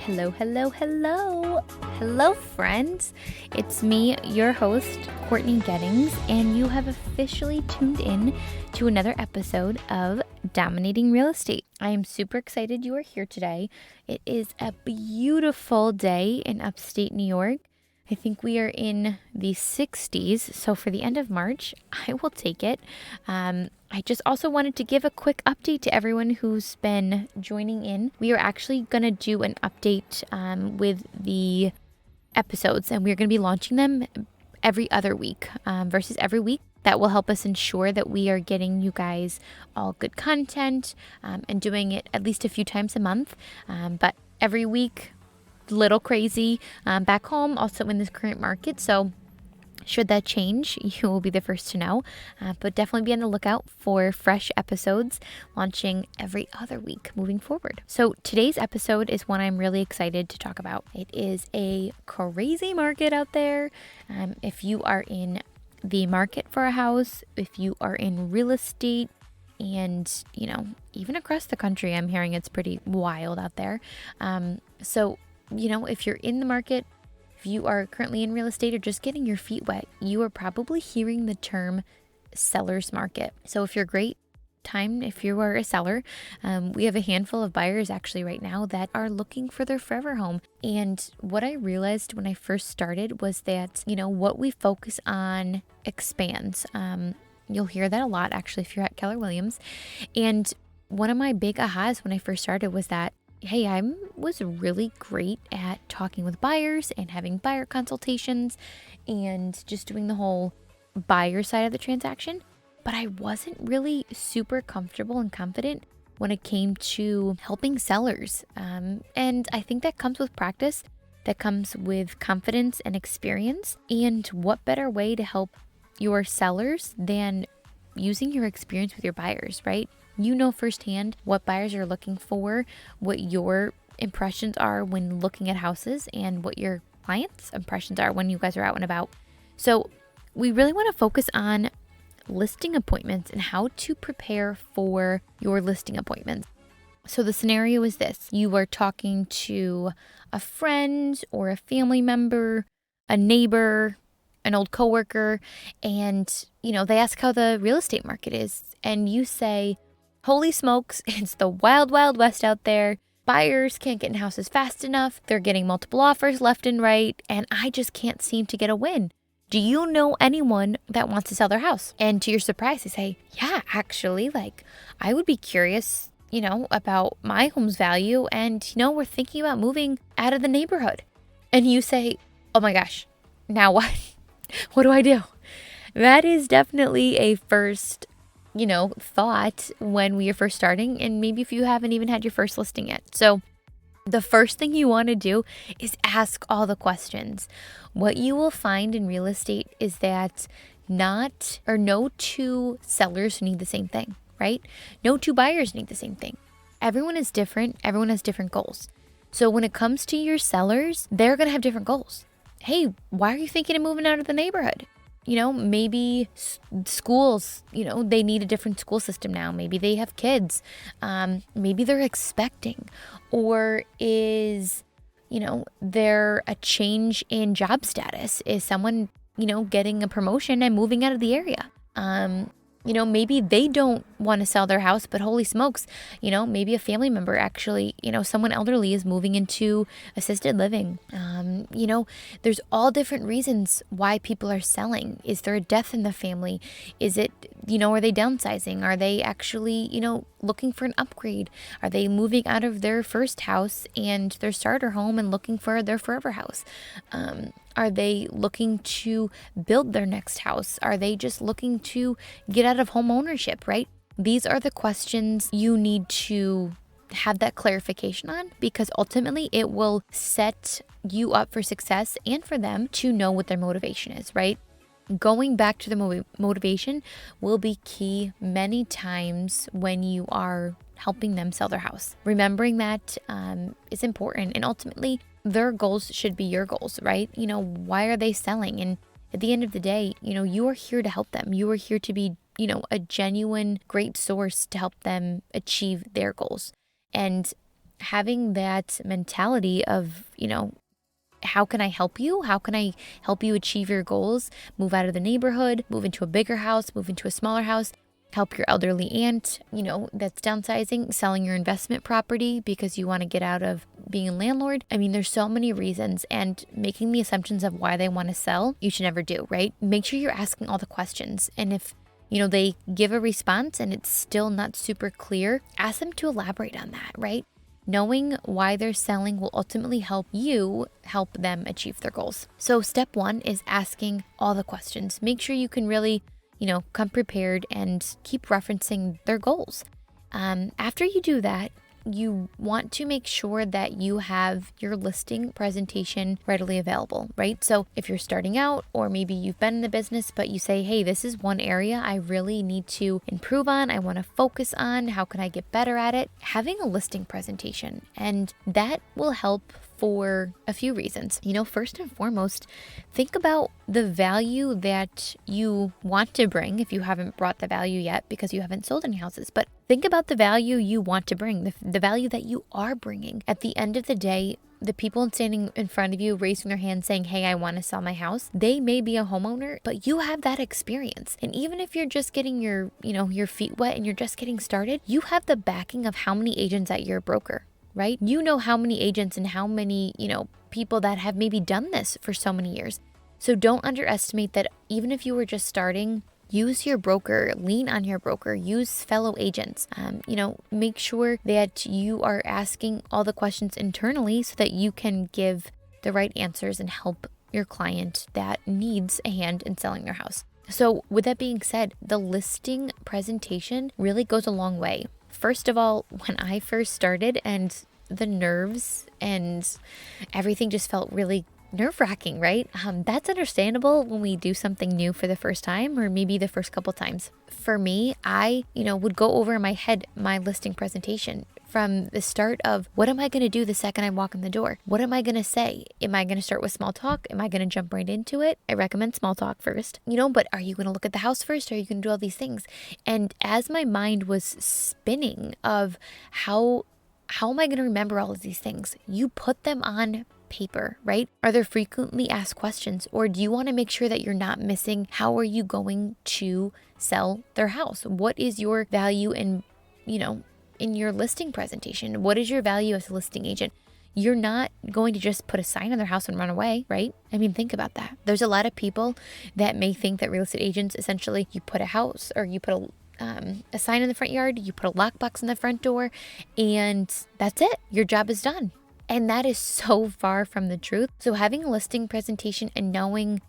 Hello, hello, hello. Hello, friends. It's me, your host, Courtney Gettings, and you have officially tuned in to another episode of Dominating Real Estate. I am super excited you are here today. It is a beautiful day in upstate New York. I think we are in the 60s, so for the end of March, I will take it. I just also wanted to give a quick update to everyone who's been joining in. We are actually going to do an update with the episodes, and we're going to be launching them every other week versus every week. That will help us ensure that we are getting you guys all good content and doing it at least a few times a month. But every week, little crazy back home, also in this current market. So should that change, you will be the first to know. But definitely be on the lookout for fresh episodes launching every other week moving forward. So today's episode is one I'm really excited to talk about. It is a crazy market out there. If you are in the market for a house, if you are in real estate, and, even across the country, I'm hearing it's pretty wild out there. So if you're in the market, if you are currently in real estate or just getting your feet wet, you are probably hearing the term seller's market. So if you're if you are a seller, we have a handful of buyers actually right now that are looking for their forever home. And what I realized when I first started was that, what we focus on expands. You'll hear that a lot actually if you're at Keller Williams. And one of my big ahas when I first started was that, hey, I was really great at talking with buyers and having buyer consultations and just doing the whole buyer side of the transaction. But I wasn't really super comfortable and confident when it came to helping sellers. And I think that comes with practice, that comes with confidence and experience. And what better way to help your sellers than using your experience with your buyers, right? You know firsthand what buyers are looking for, what your impressions are when looking at houses, and what your clients' impressions are when you guys are out and about. So we really want to focus on listing appointments and how to prepare for your listing appointments. So the scenario is this. You are talking to a friend or a family member, a neighbor, an old coworker, and, they ask how the real estate market is. And you say, holy smokes, it's the wild, wild west out there. Buyers can't get in houses fast enough. They're getting multiple offers left and right, and I just can't seem to get a win. Do you know anyone that wants to sell their house? And to your surprise, they say, yeah, actually, I would be curious, about my home's value, and, we're thinking about moving out of the neighborhood. And you say, oh my gosh, now what? What do I do? That is definitely a first thought when we are first starting, and maybe if you haven't even had your first listing yet. So the first thing you want to do is ask all the questions. What you will find in real estate is that no two sellers need the same thing, right? No two buyers need the same thing. Everyone is different. Everyone has different goals. So when it comes to your sellers, they're going to have different goals. Hey, why are you thinking of moving out of the neighborhood? Maybe schools, they need a different school system now. Maybe they have kids. Maybe they're expecting. Or is, there a change in job status? Is someone, getting a promotion and moving out of the area? Maybe they don't want to sell their house, but holy smokes, maybe a family member actually, someone elderly is moving into assisted living. There's all different reasons why people are selling. Is there a death in the family? Is it, are they downsizing? Are they actually, looking for an upgrade? Are they moving out of their first house and their starter home and looking for their forever house? Are they looking to build their next house? Are they just looking to get out of home ownership, right? These are the questions you need to have that clarification on, because ultimately it will set you up for success and for them to know what their motivation is, right? Going back to the motivation will be key many times when you are helping them sell their house. Remembering that is important, and ultimately their goals should be your goals, right? Why are they selling? And at the end of the day, you are here to help them. You are here to be, a genuine great source to help them achieve their goals. And having that mentality of, how can I help you? How can I help you achieve your goals? Move out of the neighborhood, move into a bigger house, move into a smaller house, help your elderly aunt, that's downsizing, selling your investment property because you want to get out of being a landlord. I mean, there's so many reasons, and making the assumptions of why they want to sell, you should never do, right? Make sure you're asking all the questions. And if, they give a response and it's still not super clear, ask them to elaborate on that, right? Knowing why they're selling will ultimately help you help them achieve their goals. So step 1 is asking all the questions. Make sure you can really, come prepared and keep referencing their goals. After you do that, you want to make sure that you have your listing presentation readily available, right? So if you're starting out, or maybe you've been in the business, but you say, hey, this is one area I really need to improve on. I want to focus on. How can I get better at it? Having a listing presentation, and that will help for a few reasons. First and foremost, think about the value that you want to bring if you haven't brought the value yet because you haven't sold any houses. But think about the value you want to bring, the value that you are bringing. At the end of the day, the people standing in front of you, raising their hand saying, hey, I want to sell my house, they may be a homeowner, but you have that experience. And even if you're just getting your feet wet and you're just getting started, you have the backing of how many agents at your broker, right? You know how many agents and how many, people that have maybe done this for so many years. So don't underestimate that. Even if you were just starting, use your broker, lean on your broker, use fellow agents. Make sure that you are asking all the questions internally so that you can give the right answers and help your client that needs a hand in selling their house. So with that being said, the listing presentation really goes a long way. First of all, when I first started and the nerves and everything just felt really nerve-wracking, right? That's understandable when we do something new for the first time, or maybe the first couple times. For me, I, would go over in my head my listing presentation from the start of, what am I going to do the second I walk in the door? What am I going to say? Am I going to start with small talk? Am I going to jump right into it? I recommend small talk first, but are you going to look at the house first? Are you going to do all these things? And as my mind was spinning of how am I going to remember all of these things? You put them on paper, right? Are there frequently asked questions, or do you want to make sure that you're not missing? How are you going to sell their house? What is your value in your listing presentation? What is your value as a listing agent? You're not going to just put a sign on their house and run away, right? I mean, think about that. There's a lot of people that may think that real estate agents, essentially, you put a house, or you put a sign in the front yard, you put a lockbox in the front door, and that's it. Your job is done. And that is so far from the truth. So having a listing presentation and knowing,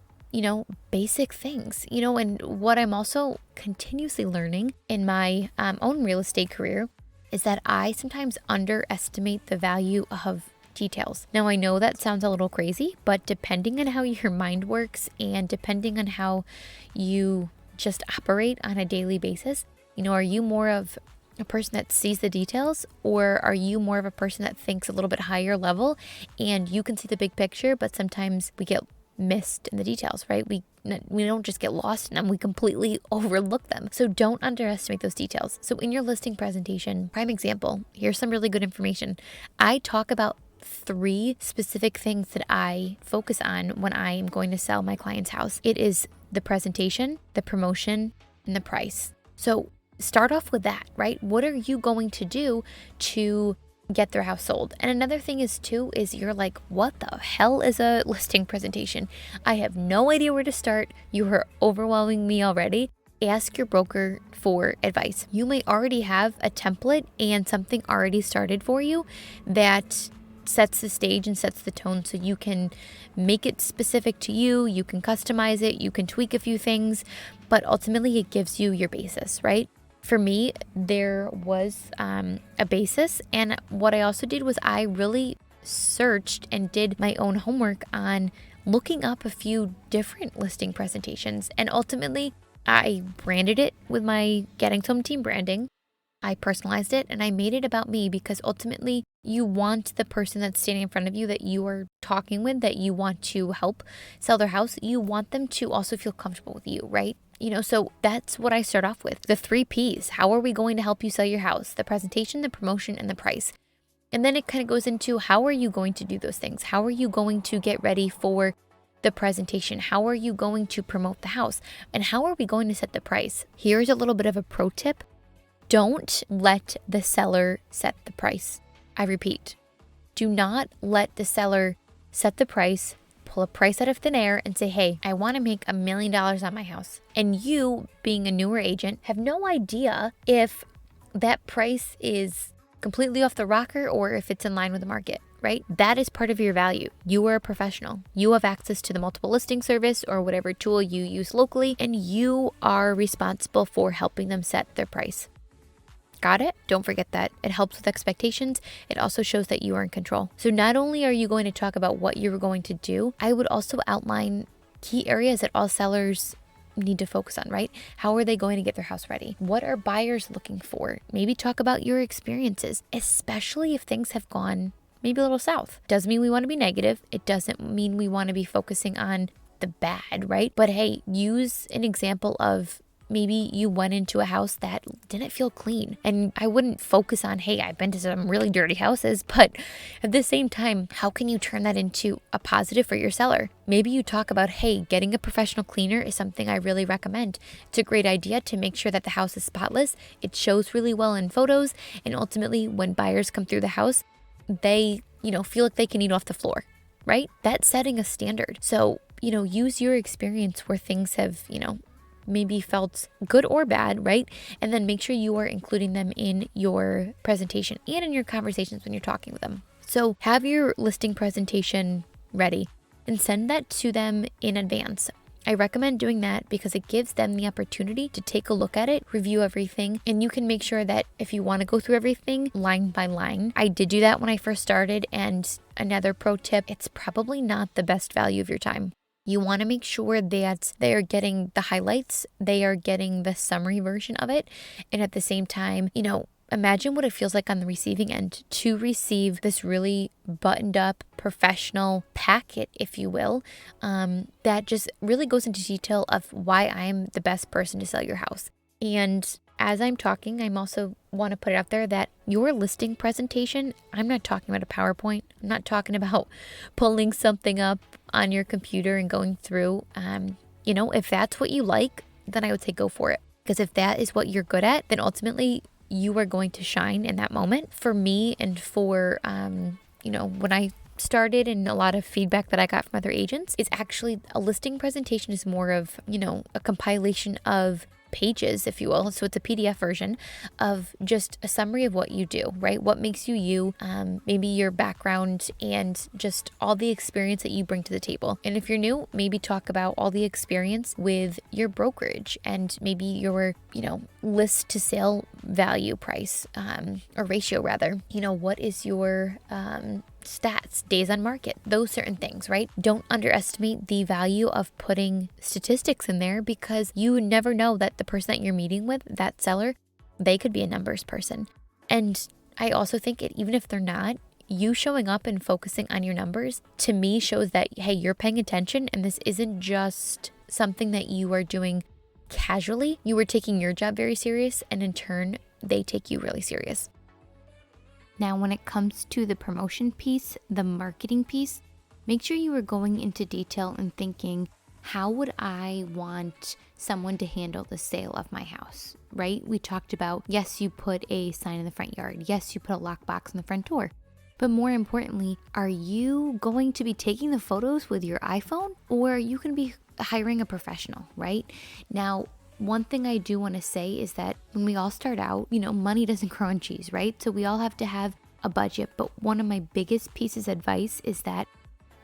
basic things, and what I'm also continuously learning in my own real estate career is that I sometimes underestimate the value of details. Now, I know that sounds a little crazy, but depending on how your mind works and depending on how you just operate on a daily basis, are you more of a person that sees the details, or are you more of a person that thinks a little bit higher level and you can see the big picture, but sometimes we get missed in the details, right? We don't just get lost in them, we completely overlook them. So don't underestimate those details. So in your listing presentation, prime example, here's some really good information. I talk about 3 specific things that I focus on when I am going to sell my client's house. It is the presentation, the promotion, and the price. So start off with that, right? What are you going to do to get their house sold? And another thing is you're like, what the hell is a listing presentation? I have no idea where to start. You are overwhelming me already. Ask your broker for advice. You may already have a template and something already started for you that sets the stage and sets the tone, so you can make it specific to you. You can customize it. You can tweak a few things, but ultimately it gives you your basis, right? For me, there was a basis, and what I also did was I really searched and did my own homework on looking up a few different listing presentations, and ultimately I branded it with my Getting to Home team branding. I personalized it and I made it about me, because ultimately you want the person that's standing in front of you that you are talking with, that you want to help sell their house, you want them to also feel comfortable with you, right? So that's what I start off with. The 3 Ps. How are we going to help you sell your house? The presentation, the promotion, and the price. And then it kind of goes into, how are you going to do those things? How are you going to get ready for the presentation? How are you going to promote the house? And how are we going to set the price? Here's a little bit of a pro tip. Don't let the seller set the price. I repeat, do not let the seller set the price, pull a price out of thin air and say, hey, I want to make $1 million on my house. And you, being a newer agent, have no idea if that price is completely off the rocker or if it's in line with the market, right? That is part of your value. You are a professional. You have access to the multiple listing service or whatever tool you use locally, and you are responsible for helping them set their price. Got it? Don't forget that. It helps with expectations. It also shows that you are in control. So not only are you going to talk about what you're going to do, I would also outline key areas that all sellers need to focus on, right? How are they going to get their house ready? What are buyers looking for? Maybe talk about your experiences, especially if things have gone maybe a little south. Doesn't mean we want to be negative. It doesn't mean we want to be focusing on the bad, right? But hey, use an example of maybe you went into a house that didn't feel clean. And I wouldn't focus on, hey, I've been to some really dirty houses, but at the same time, how can you turn that into a positive for your seller? Maybe you talk about, hey, getting a professional cleaner is something I really recommend. It's a great idea to make sure that the house is spotless. It shows really well in photos. And ultimately, when buyers come through the house, they, feel like they can eat off the floor, right? That's setting a standard. So, use your experience where things have, maybe felt good or bad, right? And then make sure you are including them in your presentation and in your conversations when you're talking with them. So have your listing presentation ready and send that to them in advance. I recommend doing that because it gives them the opportunity to take a look at it, review everything, and you can make sure that if you want to go through everything line by line. I did do that when I first started, and another pro tip, it's probably not the best value of your time. You want to make sure that they are getting the highlights, they are getting the summary version of it, and at the same time, imagine what it feels like on the receiving end to receive this really buttoned up professional packet, if you will, that just really goes into detail of why I'm the best person to sell your house. And as I'm talking, I'm also want to put it out there that your listing presentation, I'm not talking about a PowerPoint. I'm not talking about pulling something up on your computer and going through. If that's what you like, then I would say go for it. Because if that is what you're good at, then ultimately you are going to shine in that moment. For me and for, when I started and a lot of feedback that I got from other agents, is actually a listing presentation is more of, a compilation of pages, if you will. So it's a PDF version of just a summary of what you do, right? What makes you you, maybe your background and just all the experience that you bring to the table. And if you're new, maybe talk about all the experience with your brokerage and maybe your, list to sale value price, or ratio rather. What is your, stats, days on market, those certain things, right? Don't underestimate the value of putting statistics in there, because you never know that the person that you're meeting with, that seller, they could be a numbers person. And I also think even if they're not, you showing up and focusing on your numbers, to me, shows that, hey, you're paying attention and this isn't just something that you are doing casually. You are taking your job very serious, and in turn, they take you really serious. Now, when it comes to the promotion piece, the marketing piece, make sure you are going into detail and thinking, how would I want someone to handle the sale of my house, right? We talked about, yes, you put a sign in the front yard. Yes, you put a lockbox in the front door. But more importantly, are you going to be taking the photos with your iPhone, or are you going to be hiring a professional, right? Now, one thing I do want to say is that when we all start out, money doesn't grow on cheese, right? So we all have to have a budget. But one of my biggest pieces of advice is that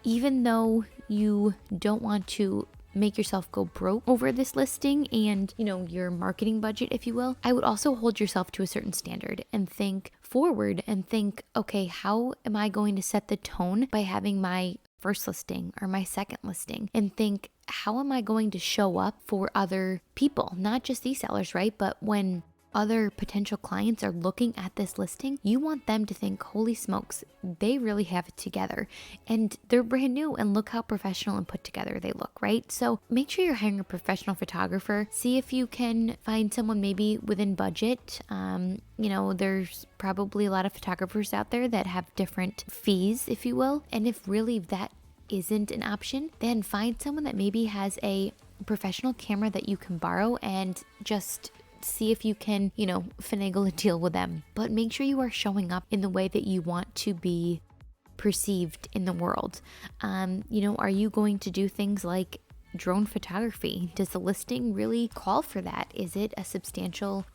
even though you don't want to make yourself go broke over this listing and, your marketing budget, if you will, I would also hold yourself to a certain standard and think forward and think, okay, how am I going to set the tone by having my first listing or my second listing, and think, how am I going to show up for other people, not just these sellers, right? But when other potential clients are looking at this listing, you want them to think, holy smokes, they really have it together and they're brand new and look how professional and put together they look, right? So make sure you're hiring a professional photographer. See if you can find someone maybe within budget. There's probably a lot of photographers out there that have different fees, if you will. And if really that isn't an option, then find someone that maybe has a professional camera that you can borrow and just see if you can, finagle a deal with them. But make sure you are showing up in the way that you want to be perceived in the world. Are you going to do things like drone photography? Does the listing really call for that? Is it a substantial,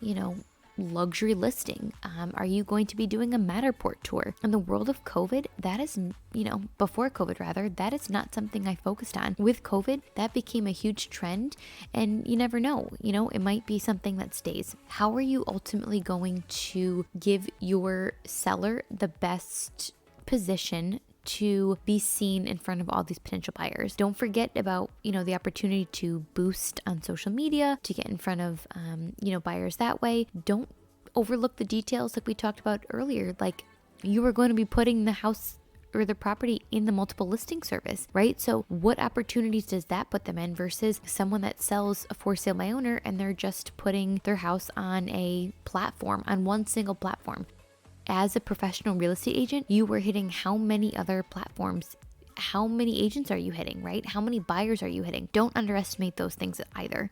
luxury listing? Are you going to be doing a Matterport tour? In the world of COVID, that is, before COVID rather, that is not something I focused on. With COVID, that became a huge trend, and you never know, it might be something that stays. How are you ultimately going to give your seller the best position to be seen in front of all these potential buyers? Don't forget about, the opportunity to boost on social media, to get in front of, buyers that way. Don't overlook the details like we talked about earlier. Like, you are going to be putting the house or the property in the multiple listing service, right? So what opportunities does that put them in versus someone that sells a for sale by owner and they're just putting their house on a platform, on one single platform? As a professional real estate agent, you were hitting how many other platforms? How many agents are you hitting, right? How many buyers are you hitting? Don't underestimate those things either.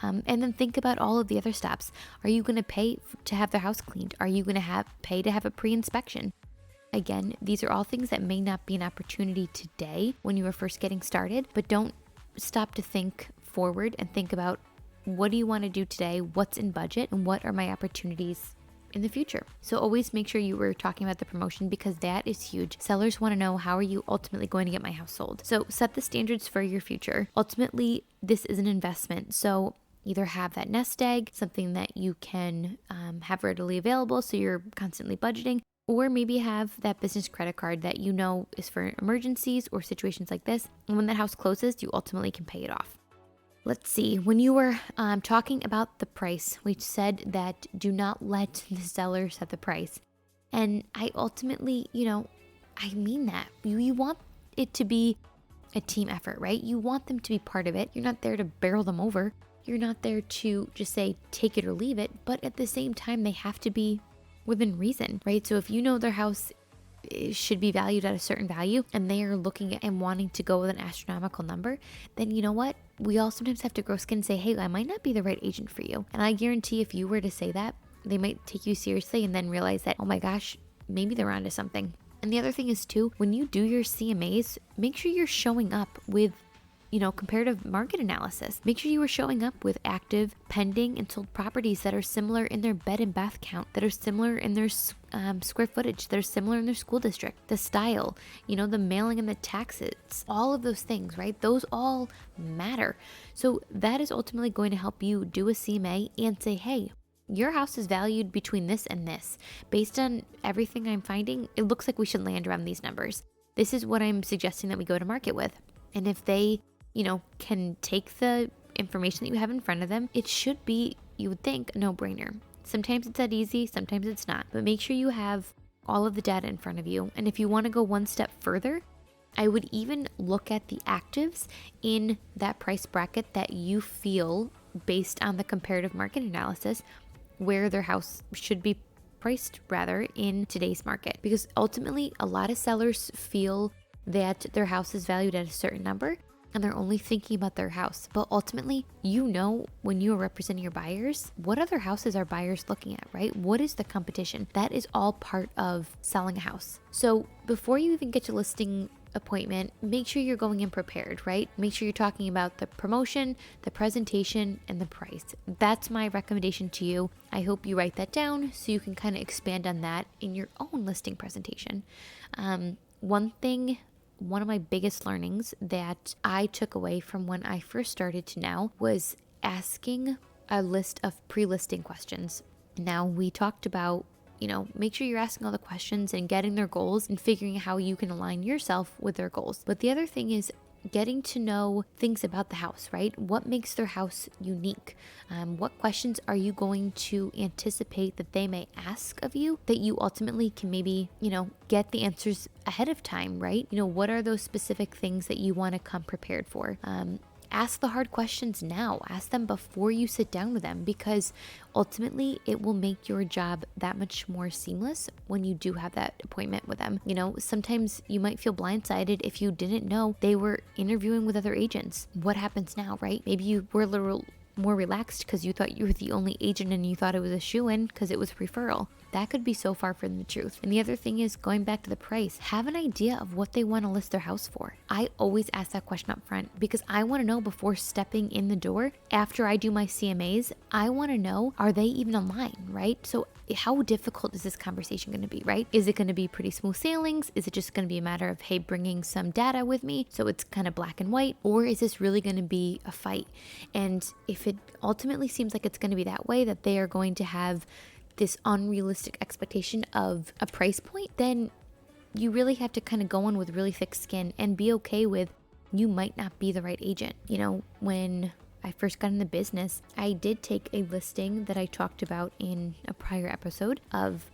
And then think about all of the other steps. Are you going to pay to have their house cleaned? Are you going to pay to have a pre-inspection? Again, these are all things that may not be an opportunity today when you are first getting started, but don't stop to think forward and think about, what do you want to do today? What's in budget? And what are my opportunities in the future? So always make sure you were talking about the promotion, because that is huge. Sellers want to know, how are you ultimately going to get my house sold? So set the standards for your future. Ultimately, this is an investment. So either have that nest egg, something that you can have readily available so you're constantly budgeting, or maybe have that business credit card that is for emergencies or situations like this. And when that house closes, you ultimately can pay it off. Let's see, when you were talking about the price, we said that do not let the seller set the price. And I ultimately, I mean that. You want it to be a team effort, right? You want them to be part of it. You're not there to barrel them over. You're not there to just say, take it or leave it. But at the same time, they have to be within reason, right? So if their house should be valued at a certain value and they are looking at and wanting to go with an astronomical number, then you know what? We all sometimes have to grow skin and say, hey, I might not be the right agent for you. And I guarantee if you were to say that, they might take you seriously and then realize that, oh my gosh, maybe they're onto something. And the other thing is too, when you do your CMAs, make sure you're showing up with comparative market analysis. Make sure you are showing up with active, pending, and sold properties that are similar in their bed and bath count, that are similar in their square footage, that are similar in their school district, the style, the mailing and the taxes, all of those things, right? Those all matter. So that is ultimately going to help you do a CMA and say, hey, your house is valued between this and this. Based on everything I'm finding, it looks like we should land around these numbers. This is what I'm suggesting that we go to market with. And if they can take the information that you have in front of them, it should be, you would think, a no-brainer. Sometimes it's that easy, sometimes it's not. But make sure you have all of the data in front of you. And if you want to go one step further, I would even look at the actives in that price bracket that you feel, based on the comparative market analysis, where their house should be priced rather in today's market. Because ultimately, a lot of sellers feel that their house is valued at a certain number and they're only thinking about their house. But ultimately, when you are representing your buyers, what other houses are buyers looking at, right? What is the competition? That is all part of selling a house. So before you even get your listing appointment, make sure you're going in prepared, right? Make sure you're talking about the promotion, the presentation, and the price. That's my recommendation to you. I hope you write that down so you can kind of expand on that in your own listing presentation. One of my biggest learnings that I took away from when I first started to now was asking a list of pre-listing questions. Now, we talked about, make sure you're asking all the questions and getting their goals and figuring out how you can align yourself with their goals. But the other thing is, getting to know things about the house, right? What makes their house unique? What questions are you going to anticipate that they may ask of you that you ultimately can maybe, get the answers ahead of time, right? What are those specific things that you want to come prepared for? Ask the hard questions now. Ask them before you sit down with them, because ultimately it will make your job that much more seamless when you do have that appointment with them. Sometimes you might feel blindsided if you didn't know they were interviewing with other agents. What happens now, right? Maybe you were a little more relaxed because you thought you were the only agent and you thought it was a shoo-in because it was referral. That could be so far from the truth. And the other thing is, going back to the price, have an idea of what they want to list their house for. I always ask that question up front because I want to know before stepping in the door. After I do my CMAs, I want to know, are they even online, right? So how difficult is this conversation going to be, right? Is it going to be pretty smooth sailings? Is it just going to be a matter of, hey, bringing some data with me so it's kind of black and white? Or is this really going to be a fight? And if it ultimately seems like it's going to be that way, that they are going to have this unrealistic expectation of a price point, then you really have to kind of go in with really thick skin and be okay with you might not be the right agent. When I first got in the business, I did take a listing that I talked about in a prior episode of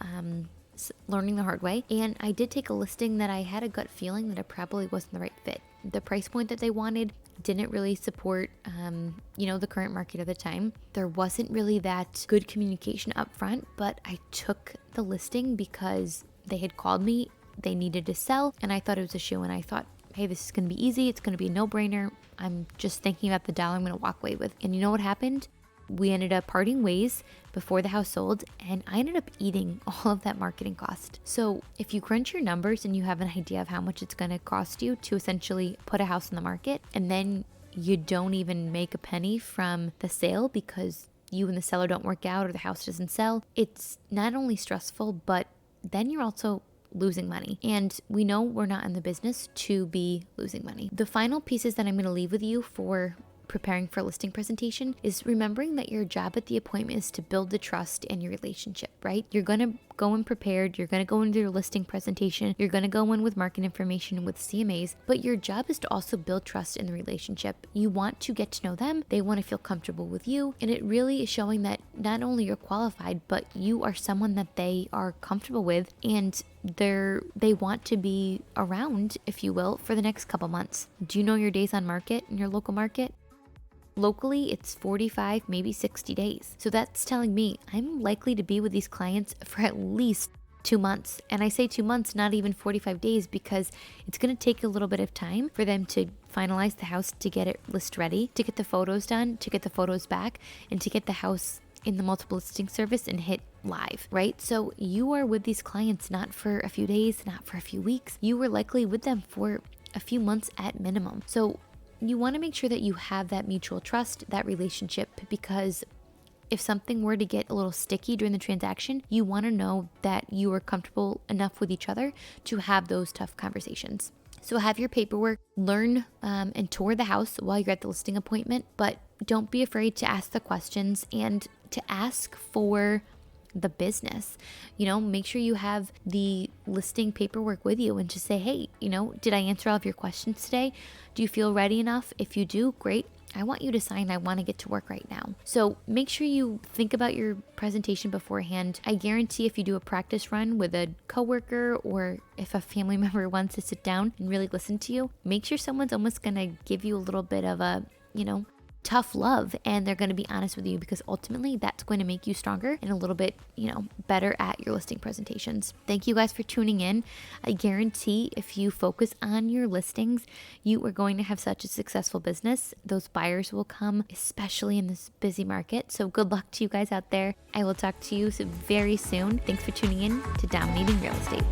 learning the hard way. And I did take a listing that I had a gut feeling that it probably wasn't the right fit. The price point that they wanted didn't really support, the current market at the time. There wasn't really that good communication up front, but I took the listing because they had called me, they needed to sell, and I thought it was a shoe. And I thought, hey, this is going to be easy. It's going to be a no-brainer. I'm just thinking about the dollar I'm going to walk away with. And you know what happened? We ended up parting ways before the house sold, and I ended up eating all of that marketing cost. So if you crunch your numbers and you have an idea of how much it's going to cost you to essentially put a house on the market, and then you don't even make a penny from the sale because you and the seller don't work out or the house doesn't sell, it's not only stressful, but then you're also losing money. And we know we're not in the business to be losing money. The final pieces that I'm going to leave with you for preparing for a listing presentation is remembering that your job at the appointment is to build the trust in your relationship, right? You're going to go in prepared. You're going to go into your listing presentation. You're going to go in with market information, with CMAs, but your job is to also build trust in the relationship. You want to get to know them. They want to feel comfortable with you. And it really is showing that not only you're qualified, but you are someone that they are comfortable with, and they want to be around, if you will, for the next couple months. Do you know your days on market in your local market? Locally, it's 45, maybe 60 days. So that's telling me I'm likely to be with these clients for at least 2 months. And I say 2 months, not even 45 days, because it's going to take a little bit of time for them to finalize the house, to get it list ready, to get the photos done, to get the photos back, and to get the house in the multiple listing service and hit live, right? So you are with these clients not for a few days, not for a few weeks. You were likely with them for a few months at minimum. So you want to make sure that you have that mutual trust, that relationship, because if something were to get a little sticky during the transaction, you want to know that you are comfortable enough with each other to have those tough conversations. So have your paperwork, learn and tour the house while you're at the listing appointment, but don't be afraid to ask the questions and to ask for the business. Make sure you have the listing paperwork with you and just say, hey, did I answer all of your questions today? Do you feel ready enough? If you do, great. I want you to sign. I want to get to work right now. So make sure you think about your presentation beforehand. I guarantee if you do a practice run with a coworker, or if a family member wants to sit down and really listen to you, make sure someone's almost going to give you a little bit of a, tough love, and they're going to be honest with you, because ultimately that's going to make you stronger and a little bit, better at your listing presentations. Thank you guys for tuning in. I guarantee if you focus on your listings, you are going to have such a successful business. Those buyers will come, especially in this busy market. So good luck to you guys out there. I will talk to you very soon. Thanks for tuning in to Dominating Real Estate.